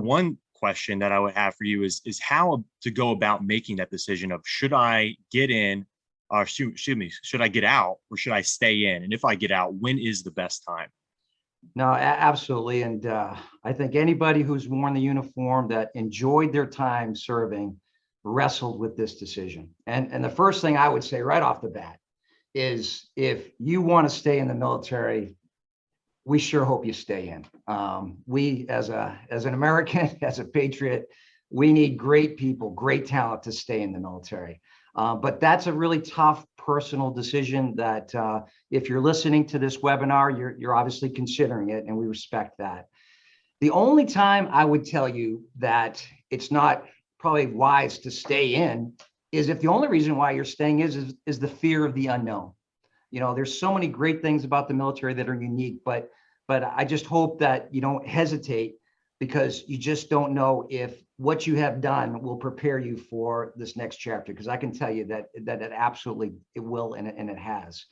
One question that I would have for you is how to go about making that decision of should I get in or excuse me, should I get out or should I stay in? And if I get out, when is the best time? No, absolutely. And I think anybody who's worn the uniform that enjoyed their time serving wrestled with this decision. And the first thing I would say right off the bat is if you want to stay in the military, we sure hope you stay in. We, as an American, as a patriot, we need great people, great talent to stay in the military. But that's a really tough personal decision that if you're listening to this webinar, you're obviously considering it, and we respect that. The only time I would tell you that it's not probably wise to stay in is if the only reason why you're staying is the fear of the unknown. You know, there's so many great things about the military that are unique, but I just hope that you don't hesitate because you just don't know if what you have done will prepare you for this next chapter. Because I can tell you that it absolutely it will, and it has.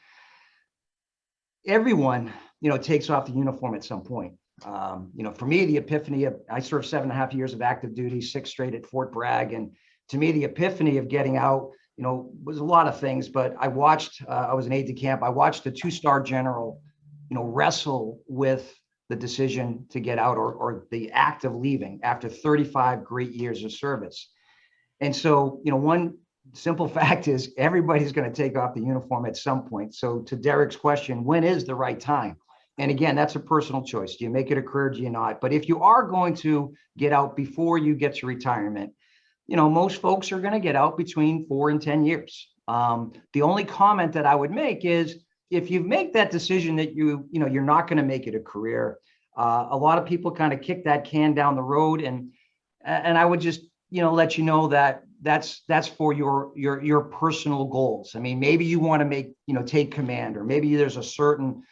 Everyone, takes off the uniform at some point. For me, the epiphany of I served 7.5 years of active duty, 6 straight at Fort Bragg, and to me, the epiphany of getting out, was a lot of things. But I watched. I was an aide de camp. I watched a 2-star general, wrestle with the decision to get out or the act of leaving after 35 great years of service. And so, one simple fact is everybody's going to take off the uniform at some point. So to Derek's question, when is the right time? And again, that's a personal choice. Do you make it a career? Do you not? But if you are going to get out before you get to retirement, most folks are going to get out between 4 and 10 years. The only comment that I would make is if you make that decision that you're not going to make it a career, a lot of people kind of kick that can down the road, and I would just let you know that that's for your personal goals. I mean, maybe you want to take command, or maybe there's a certain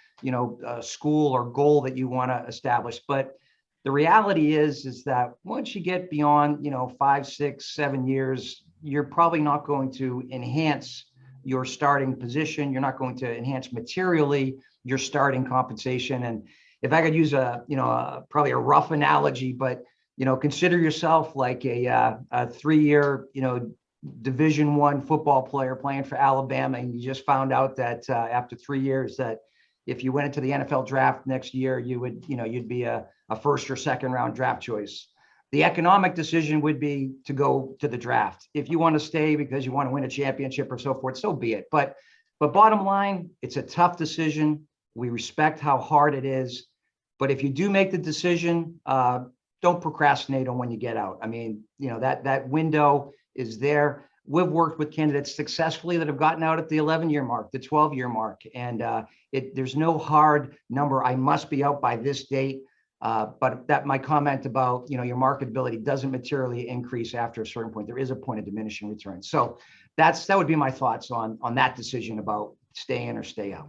school or goal that you want to establish. But the reality is that once you get beyond 5, 6, 7 years, you're probably not going to enhance your starting position. You're not going to enhance materially your starting compensation. And if I could use probably a rough analogy, but consider yourself like a 3-year Division I football player playing for Alabama, and you just found out that after 3 years that if you went into the NFL draft next year, you'd be a first or second round draft choice. The economic decision would be to go to the draft. If you want to stay because you want to win a championship or so forth, so be it. But bottom line, it's a tough decision. We respect how hard it is. But if you do make the decision, don't procrastinate on when you get out. I mean, that window is there. We've worked with candidates successfully that have gotten out at the 11-year mark, the 12-year mark. And there's no hard number. I must be out by this date. But that my comment about your marketability doesn't materially increase after a certain point. There is a point of diminishing returns. So that would be my thoughts on that decision about stay in or stay out.